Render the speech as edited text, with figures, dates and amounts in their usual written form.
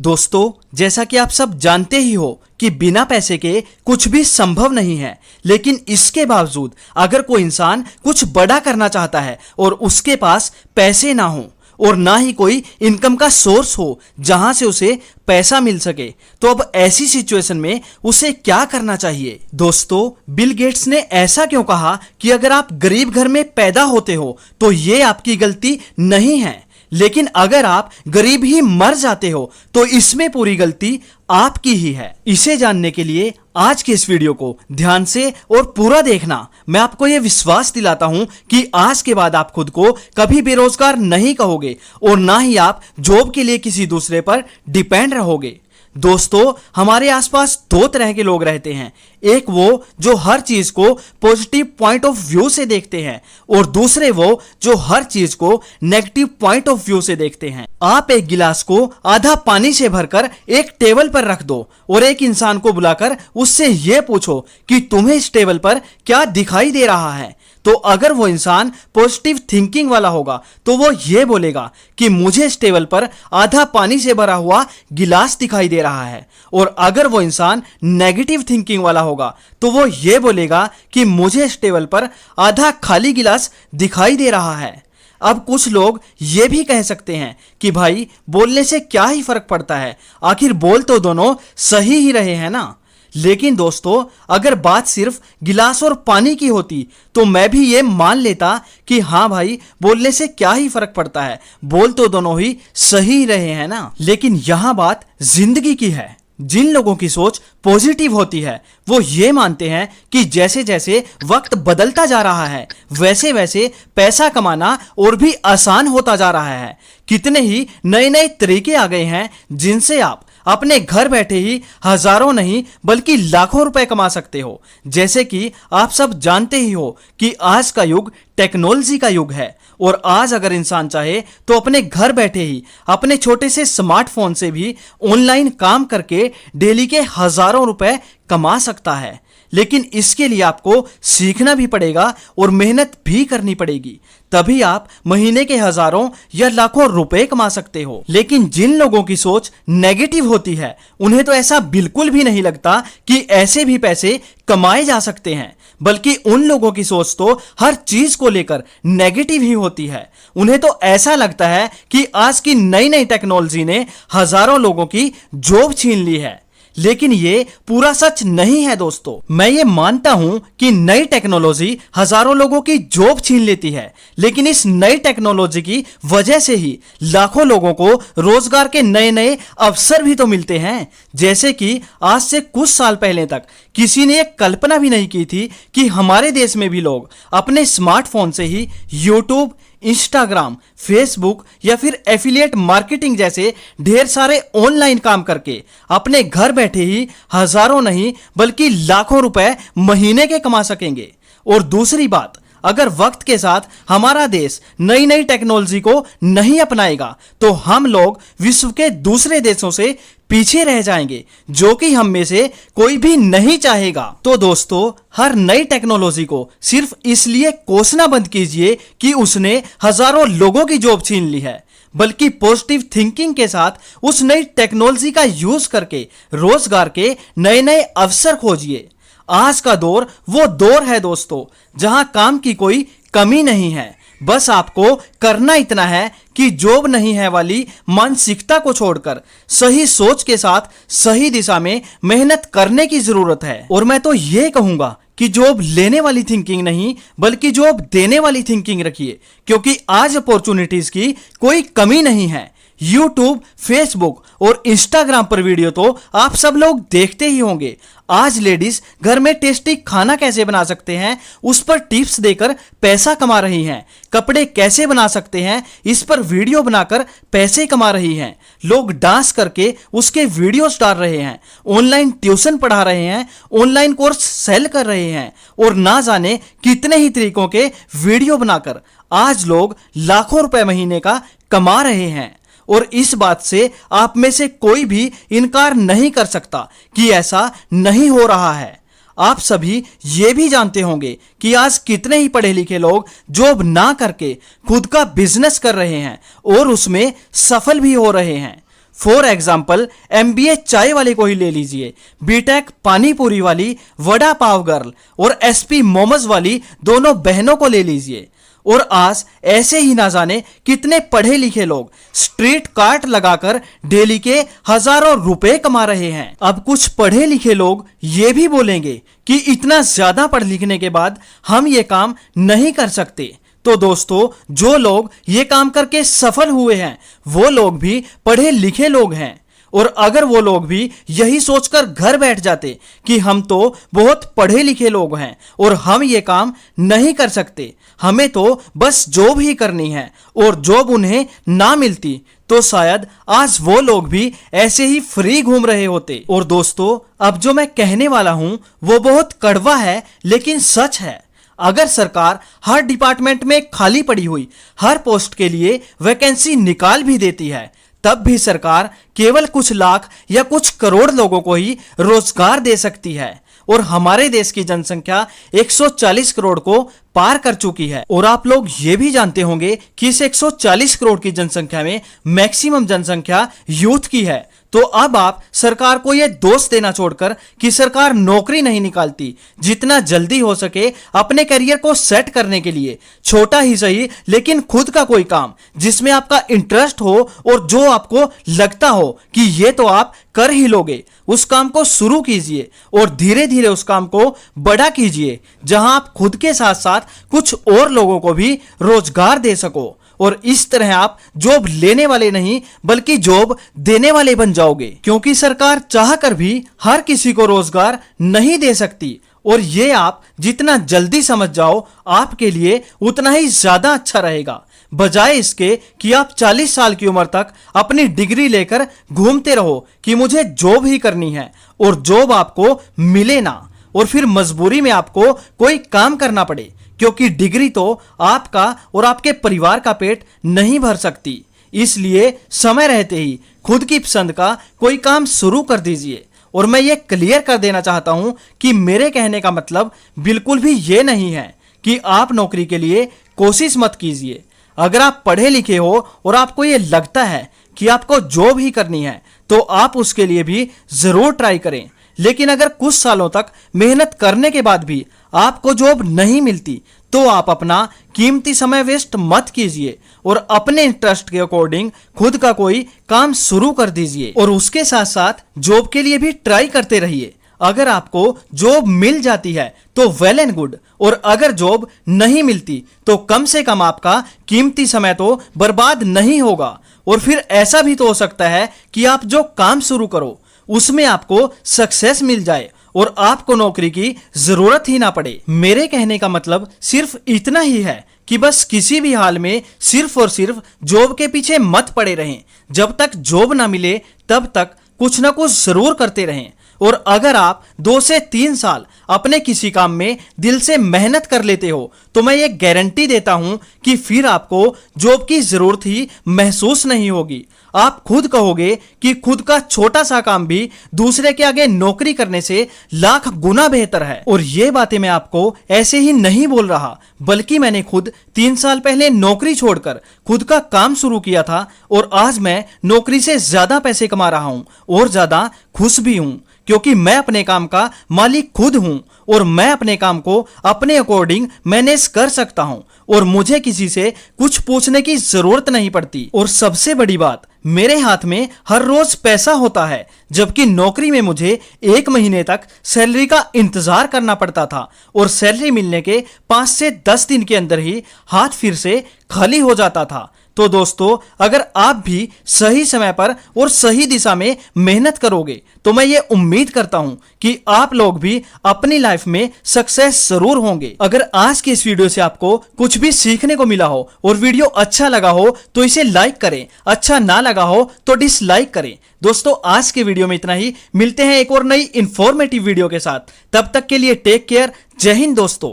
दोस्तों, जैसा कि आप सब जानते ही हो कि बिना पैसे के कुछ भी संभव नहीं है। लेकिन इसके बावजूद अगर कोई इंसान कुछ बड़ा करना चाहता है और उसके पास पैसे ना हो और ना ही कोई इनकम का सोर्स हो जहां से उसे पैसा मिल सके, तो अब ऐसी सिचुएशन में उसे क्या करना चाहिए? दोस्तों, बिल गेट्स ने ऐसा क्यों कहा कि अगर आप गरीब घर में पैदा होते हो तो ये आपकी गलती नहीं है, लेकिन अगर आप गरीब ही मर जाते हो तो इसमें पूरी गलती आपकी ही है। इसे जानने के लिए आज के इस वीडियो को ध्यान से और पूरा देखना। मैं आपको यह विश्वास दिलाता हूं कि आज के बाद आप खुद को कभी बेरोजगार नहीं कहोगे और ना ही आप जॉब के लिए किसी दूसरे पर डिपेंड रहोगे। दोस्तों, हमारे आसपास दो तरह के लोग रहते हैं। एक वो जो हर चीज को पॉजिटिव पॉइंट ऑफ व्यू से देखते हैं और दूसरे वो जो हर चीज को नेगेटिव पॉइंट ऑफ व्यू से देखते हैं। आप एक गिलास को आधा पानी से भरकर एक टेबल पर रख दो और एक इंसान को बुलाकर उससे यह पूछो कि तुम्हें इस टेबल पर क्या दिखाई दे रहा है, तो अगर वो इंसान पॉजिटिव थिंकिंग वाला होगा तो वो ये बोलेगा कि मुझे इस टेबल पर आधा पानी से भरा हुआ गिलास दिखाई दे रहा है। और अगर वो इंसान नेगेटिव थिंकिंग वाला होगा तो वो ये बोलेगा कि मुझे इस टेबल पर आधा खाली गिलास दिखाई दे रहा है। अब कुछ लोग ये भी कह सकते हैं कि भाई, बोलने से क्या ही फर्क पड़ता है, आखिर बोल तो दोनों सही ही रहे हैं ना। लेकिन दोस्तों, अगर बात सिर्फ गिलास और पानी की होती तो मैं भी ये मान लेता कि हाँ भाई, बोलने से क्या ही फर्क पड़ता है, बोल तो दोनों ही सही रहे हैं ना। लेकिन यहां बात जिंदगी की है। जिन लोगों की सोच पॉजिटिव होती है वो ये मानते हैं कि जैसे जैसे वक्त बदलता जा रहा है वैसे वैसे पैसा कमाना और भी आसान होता जा रहा है। कितने ही नए नए तरीके आ गए हैं जिनसे आप अपने घर बैठे ही हजारों नहीं बल्कि लाखों रुपए कमा सकते हो। जैसे कि आप सब जानते ही हो कि आज का युग टेक्नोलॉजी का युग है और आज अगर इंसान चाहे तो अपने घर बैठे ही अपने छोटे से स्मार्टफोन से भी ऑनलाइन काम करके डेली के हजारों रुपए कमा सकता है। लेकिन इसके लिए आपको सीखना भी पड़ेगा और मेहनत भी करनी पड़ेगी, तभी आप महीने के हजारों या लाखों रुपए कमा सकते हो। लेकिन जिन लोगों की सोच नेगेटिव होती है उन्हें तो ऐसा बिल्कुल भी नहीं लगता कि ऐसे भी पैसे कमाए जा सकते हैं, बल्कि उन लोगों की सोच तो हर चीज को लेकर नेगेटिव ही होती है। उन्हें तो ऐसा लगता है कि आज की नई नई टेक्नोलॉजी ने हजारों लोगों की जॉब छीन ली है। लेकिन ये पूरा सच नहीं है दोस्तों। मैं ये मानता हूं कि नई टेक्नोलॉजी हजारों लोगों की जॉब छीन लेती है, लेकिन इस नई टेक्नोलॉजी की वजह से ही लाखों लोगों को रोजगार के नए नए अवसर भी तो मिलते हैं। जैसे कि आज से कुछ साल पहले तक किसी ने एक कल्पना भी नहीं की थी कि हमारे देश में भी लोग अपने स्मार्टफोन से ही यूट्यूब, इंस्टाग्राम, फेसबुक या फिर एफिलिएट मार्केटिंग जैसे ढेर सारे ऑनलाइन काम करके अपने घर बैठे ही हजारों नहीं बल्कि लाखों रुपए महीने के कमा सकेंगे। और दूसरी बात, अगर वक्त के साथ हमारा देश नई नई टेक्नोलॉजी को नहीं अपनाएगा तो हम लोग विश्व के दूसरे देशों से पीछे रह जाएंगे, जो कि हम में से कोई भी नहीं चाहेगा। तो दोस्तों, हर नई टेक्नोलॉजी को सिर्फ इसलिए कोसना बंद कीजिए कि उसने हजारों लोगों की जॉब छीन ली है, बल्कि पॉजिटिव थिंकिंग के साथ उस नई टेक्नोलॉजी का यूज करके रोजगार के नए नए अवसर खोजिए। आज का दौर वो दौर है दोस्तों जहां काम की कोई कमी नहीं है। बस आपको करना इतना है कि जॉब नहीं है वाली मानसिकता को छोड़कर सही सोच के साथ सही दिशा में मेहनत करने की जरूरत है। और मैं तो ये कहूंगा कि जॉब लेने वाली थिंकिंग नहीं बल्कि जॉब देने वाली थिंकिंग रखिए, क्योंकि आज अपॉर्चुनिटीज की कोई कमी नहीं है। यूट्यूब, फेसबुक और इंस्टाग्राम पर वीडियो तो आप सब लोग देखते ही होंगे। आज लेडीज घर में टेस्टी खाना कैसे बना सकते हैं उस पर टिप्स देकर पैसा कमा रही हैं। कपड़े कैसे बना सकते हैं इस पर वीडियो बनाकर पैसे कमा रही हैं। लोग डांस करके उसके वीडियोस डाल रहे हैं, ऑनलाइन ट्यूशन पढ़ा रहे हैं, ऑनलाइन कोर्स सेल कर रहे हैं और ना जाने कितने ही तरीकों के वीडियो बनाकर आज लोग लाखों रुपए महीने का कमा रहे हैं। और इस बात से आप में से कोई भी इनकार नहीं कर सकता कि ऐसा नहीं हो रहा है। आप सभी ये भी जानते होंगे कि आज कितने ही पढ़े लिखे लोग जॉब ना करके खुद का बिजनेस कर रहे हैं और उसमें सफल भी हो रहे हैं। फॉर एग्जाम्पल MBA चाय वाले को ही ले लीजिए, बीटेक पानी पूरी वाली वड़ा पाव गर्ल और SP मोमोज वाली दोनों बहनों को ले लीजिए। और आज ऐसे ही ना जाने कितने पढ़े लिखे लोग स्ट्रीट कार्ट लगाकर डेली के हजारों रुपए कमा रहे हैं। अब कुछ पढ़े लिखे लोग ये भी बोलेंगे कि इतना ज्यादा पढ़ लिखने के बाद हम ये काम नहीं कर सकते। तो दोस्तों, जो लोग ये काम करके सफल हुए हैं वो लोग भी पढ़े लिखे लोग हैं। और अगर वो लोग भी यही सोचकर घर बैठ जाते कि हम तो बहुत पढ़े लिखे लोग हैं और हम ये काम नहीं कर सकते, हमें तो बस जॉब ही करनी है, और जॉब उन्हें ना मिलती, तो शायद आज वो लोग भी ऐसे ही फ्री घूम रहे होते। और दोस्तों, अब जो मैं कहने वाला हूं वो बहुत कड़वा है लेकिन सच है। अगर सरकार हर डिपार्टमेंट में खाली पड़ी हुई हर पोस्ट के लिए वैकेंसी निकाल भी देती है, तब भी सरकार केवल कुछ लाख या कुछ करोड़ लोगों को ही रोजगार दे सकती है। और हमारे देश की जनसंख्या 140 करोड़ को पार कर चुकी है। और आप लोग ये भी जानते होंगे कि इस 140 करोड़ की जनसंख्या में मैक्सिमम जनसंख्या यूथ की है। तो अब आप सरकार को यह दोष देना छोड़कर कि सरकार नौकरी नहीं निकालती, जितना जल्दी हो सके अपने करियर को सेट करने के लिए छोटा ही सही लेकिन खुद का कोई काम जिसमें आपका इंटरेस्ट हो और जो आपको लगता हो कि ये तो आप कर ही लोगे, उस काम को शुरू कीजिए और धीरे धीरे उस काम को बड़ा कीजिए, जहां आप खुद के साथ साथ कुछ और लोगों को भी रोजगार दे सको। और इस तरह आप जॉब लेने वाले नहीं बल्कि जॉब देने वाले बन जाओगे, क्योंकि सरकार चाहकर भी हर किसी को रोजगार नहीं दे सकती। और ये आप जितना जल्दी समझ जाओ आपके लिए उतना ही ज्यादा अच्छा रहेगा, बजाय इसके कि आप 40 साल की उम्र तक अपनी डिग्री लेकर घूमते रहो कि मुझे जॉब ही करनी है और जॉब आपको मिले ना, और फिर मजबूरी में आपको कोई काम करना पड़े, क्योंकि डिग्री तो आपका और आपके परिवार का पेट नहीं भर सकती। इसलिए समय रहते ही खुद की पसंद का कोई काम शुरू कर दीजिए। और मैं ये क्लियर कर देना चाहता हूं कि मेरे कहने का मतलब बिल्कुल भी ये नहीं है कि आप नौकरी के लिए कोशिश मत कीजिए। अगर आप पढ़े लिखे हो और आपको ये लगता है कि आपको जॉब ही करनी है तो आप उसके लिए भी जरूर ट्राई करें। लेकिन अगर कुछ सालों तक मेहनत करने के बाद भी आपको जॉब नहीं मिलती तो आप अपना कीमती समय वेस्ट मत कीजिए और अपने इंटरेस्ट के अकॉर्डिंग खुद का कोई काम शुरू कर दीजिए और उसके साथ साथ जॉब के लिए भी ट्राई करते रहिए। अगर आपको जॉब मिल जाती है तो वेल एंड गुड, और अगर जॉब नहीं मिलती तो कम से कम आपका कीमती समय तो बर्बाद नहीं होगा। और फिर ऐसा भी तो हो सकता है कि आप जो काम शुरू करो उसमें आपको सक्सेस मिल जाए और आपको नौकरी की जरूरत ही ना पड़े। मेरे कहने का मतलब सिर्फ इतना ही है कि बस किसी भी हाल में सिर्फ और सिर्फ जॉब के पीछे मत पड़े रहें। जब तक जॉब ना मिले तब तक कुछ ना कुछ जरूर करते रहें। और अगर आप 2 से 3 साल अपने किसी काम में दिल से मेहनत कर लेते हो तो मैं ये गारंटी देता हूं कि फिर आपको जॉब की जरूरत ही महसूस नहीं होगी। आप खुद कहोगे कि खुद का छोटा सा काम भी दूसरे के आगे नौकरी करने से लाख गुना बेहतर है। और ये बातें मैं आपको ऐसे ही नहीं बोल रहा, बल्कि मैंने खुद 3 साल पहले नौकरी छोड़कर खुद का काम शुरू किया था और आज मैं नौकरी से ज्यादा पैसे कमा रहा हूं और ज्यादा खुश भी हूं, क्योंकि मैं अपने काम का मालिक खुद हूं और मैं अपने काम को अपने अकॉर्डिंग मैनेज कर सकता हूं और मुझे किसी से कुछ पूछने की जरूरत नहीं पड़ती। और सबसे बड़ी बात, मेरे हाथ में हर रोज पैसा होता है, जबकि नौकरी में मुझे 1 महीने तक सैलरी का इंतजार करना पड़ता था और सैलरी मिलने के 5 से 10 दिन के अंदर ही हाथ फिर से खाली हो जाता था। तो दोस्तों, अगर आप भी सही समय पर और सही दिशा में मेहनत करोगे तो मैं ये उम्मीद करता हूं कि आप लोग भी अपनी लाइफ में सक्सेस जरूर होंगे। अगर आज की इस वीडियो से आपको कुछ भी सीखने को मिला हो और वीडियो अच्छा लगा हो तो इसे लाइक करें, अच्छा ना लगा हो तो डिसलाइक करें। दोस्तों, आज के वीडियो में इतना ही। मिलते हैं एक और नई इंफॉर्मेटिव वीडियो के साथ, तब तक के लिए टेक केयर। जय हिंद दोस्तों।